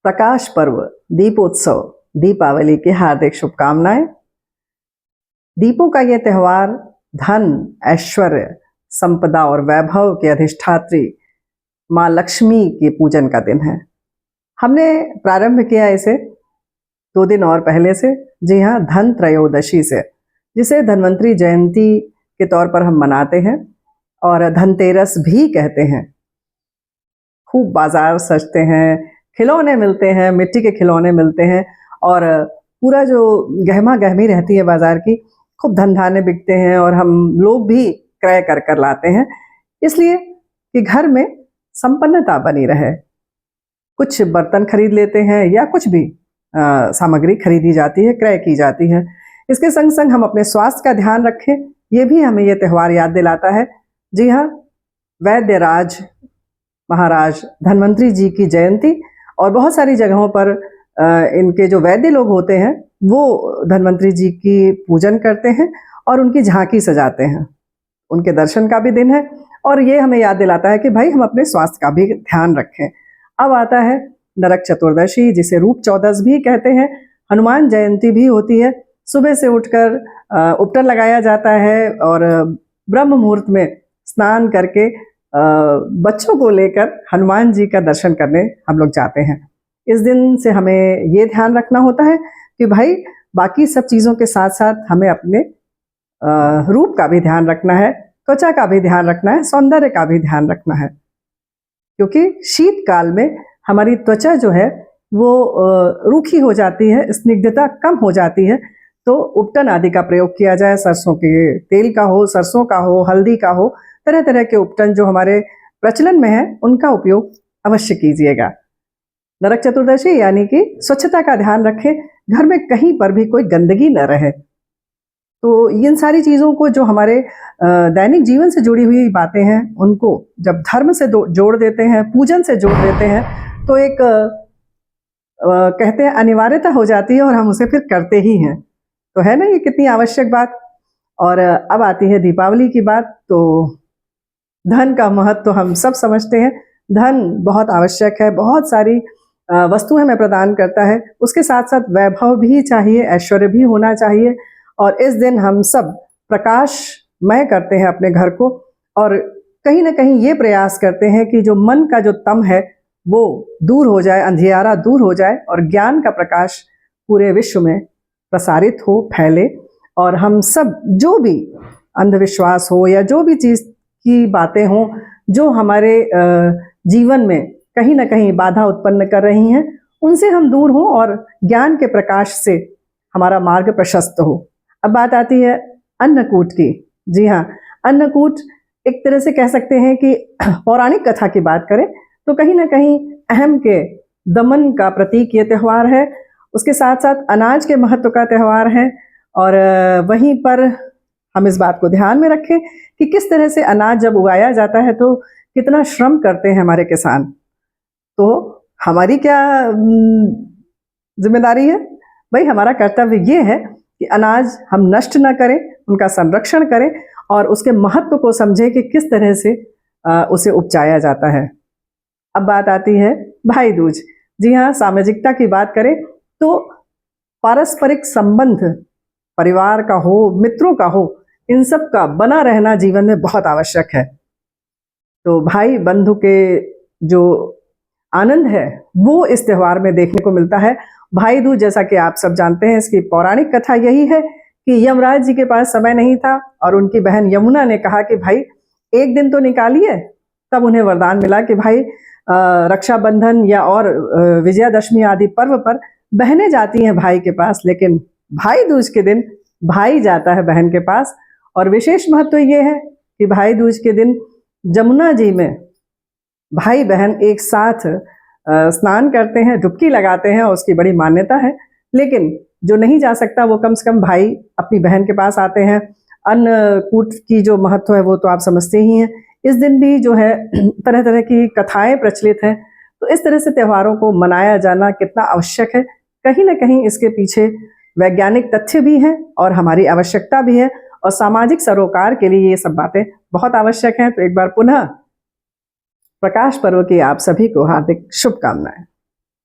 प्रकाश पर्व, दीपोत्सव, दीपावली की हार्दिक शुभकामनाएं। दीपों का ये त्यौहार धन, ऐश्वर्य, संपदा और वैभव के अधिष्ठात्री माँ लक्ष्मी के पूजन का दिन है। हमने प्रारंभ किया इसे 2 दिन और पहले से, जी हाँ, धन त्रयोदशी से, जिसे धन्वंतरी जयंती के तौर पर हम मनाते हैं और धनतेरस भी कहते हैं। खूब बाजार सजते हैं, खिलौने मिलते हैं, मिट्टी के खिलौने मिलते हैं और पूरा जो गहमा गहमी रहती है बाजार की, खूब धन धान्य बिकते हैं और हम लोग भी क्रय कर कर लाते हैं, इसलिए कि घर में संपन्नता बनी रहे। कुछ बर्तन खरीद लेते हैं या कुछ भी सामग्री खरीदी जाती है, क्रय की जाती है। इसके संग संग हम अपने स्वास्थ्य का ध्यान रखें, ये भी हमें ये त्यौहार याद दिलाता है। जी हाँ, वैद्यराज महाराज धन्वंतरी जी की जयंती और बहुत सारी जगहों पर इनके जो वैद्य लोग होते हैं वो धन्वंतरी जी की पूजन करते हैं और उनकी झांकी सजाते हैं। उनके दर्शन का भी दिन है और ये हमें याद दिलाता है कि भाई हम अपने स्वास्थ्य का भी ध्यान रखें। अब आता है नरक चतुर्दशी, जिसे रूप चौदस भी कहते हैं। हनुमान जयंती भी होती है। सुबह से उठकर उपटन लगाया जाता है और ब्रह्म मुहूर्त में स्नान करके बच्चों को लेकर हनुमान जी का दर्शन करने हम लोग जाते हैं। इस दिन से हमें ये ध्यान रखना होता है कि भाई बाकी सब चीज़ों के साथ साथ हमें अपने रूप का भी ध्यान रखना है, त्वचा का भी ध्यान रखना है, सौंदर्य का भी ध्यान रखना है, क्योंकि शीतकाल में हमारी त्वचा जो है वो रूखी हो जाती है, स्निग्धता कम हो जाती है। तो उपटन आदि का प्रयोग किया जाए, सरसों के तेल का हो, सरसों का हो, हल्दी का हो, तरह तरह के उपटन जो हमारे प्रचलन में है उनका उपयोग अवश्य कीजिएगा। नरक चतुर्दशी यानी कि स्वच्छता का ध्यान रखें, घर में कहीं पर भी कोई गंदगी न रहे। तो इन सारी चीज़ों को, जो हमारे दैनिक जीवन से जुड़ी हुई बातें हैं, उनको जब धर्म से जोड़ देते हैं, पूजन से जोड़ देते हैं, तो एक कहते हैं अनिवार्यता हो जाती है और हम उसे फिर करते ही हैं। तो है ना ये कितनी आवश्यक बात। और अब आती है दीपावली की बात। तो धन का महत्व तो हम सब समझते हैं। धन बहुत आवश्यक है, बहुत सारी वस्तुएं हमें प्रदान करता है। उसके साथ साथ वैभव भी चाहिए, ऐश्वर्य भी होना चाहिए। और इस दिन हम सब प्रकाशमय करते हैं अपने घर को और कहीं ना कहीं ये प्रयास करते हैं कि जो मन का जो तम है वो दूर हो जाए, अंधियारा दूर हो जाए और ज्ञान का प्रकाश पूरे विश्व में प्रसारित हो, फैले। और हम सब जो भी अंधविश्वास हो या जो भी चीज़ की बातें हों जो हमारे जीवन में कहीं ना कहीं बाधा उत्पन्न कर रही हैं, उनसे हम दूर हों और ज्ञान के प्रकाश से हमारा मार्ग प्रशस्त हो। अब बात आती है अन्नकूट की। जी हाँ, अन्नकूट एक तरह से कह सकते हैं कि पौराणिक कथा की बात करें तो कहीं ना कहीं अहम के दमन का प्रतीक ये त्यौहार है। उसके साथ साथ अनाज के महत्व का त्यौहार है और वहीं पर हम इस बात को ध्यान में रखें कि किस तरह से अनाज जब उगाया जाता है तो कितना श्रम करते हैं हमारे किसान। तो हमारी क्या जिम्मेदारी है? भाई हमारा कर्तव्य ये है कि अनाज हम नष्ट ना करें, उनका संरक्षण करें और उसके महत्व को समझें कि किस तरह से उसे उपजाया जाता है। अब बात आती है भाई दूज। जी हाँ, सामाजिकता की बात करें तो पारस्परिक संबंध, परिवार का हो, मित्रों का हो, इन सब का बना रहना जीवन में बहुत आवश्यक है। तो भाई बंधु के जो आनंद है वो इस त्यौहार में देखने को मिलता है। भाई दूज, जैसा कि आप सब जानते हैं, इसकी पौराणिक कथा यही है कि यमराज जी के पास समय नहीं था और उनकी बहन यमुना ने कहा कि भाई एक दिन तो निकालिए। तब उन्हें वरदान मिला कि भाई रक्षाबंधन या और विजयादशमी आदि पर्व पर बहनें जाती हैं भाई के पास, लेकिन भाई दूज के दिन भाई जाता है बहन के पास। और विशेष महत्व तो ये है कि भाई दूज के दिन जमुना जी में भाई बहन एक साथ स्नान करते हैं, डुबकी लगाते हैं और उसकी बड़ी मान्यता है। लेकिन जो नहीं जा सकता वो कम से कम भाई अपनी बहन के पास आते हैं। अन्नकूट की जो महत्व है वो तो आप समझते ही हैं। इस दिन भी जो है तरह तरह की कथाएं प्रचलित हैं। तो इस तरह से त्योहारों को मनाया जाना कितना आवश्यक है, कहीं ना कहीं इसके पीछे वैज्ञानिक तथ्य भी हैं और हमारी आवश्यकता भी है और सामाजिक सरोकार के लिए ये सब बातें बहुत आवश्यक हैं। तो एक बार पुनः प्रकाश पर्व की आप सभी को हार्दिक शुभकामनाएं।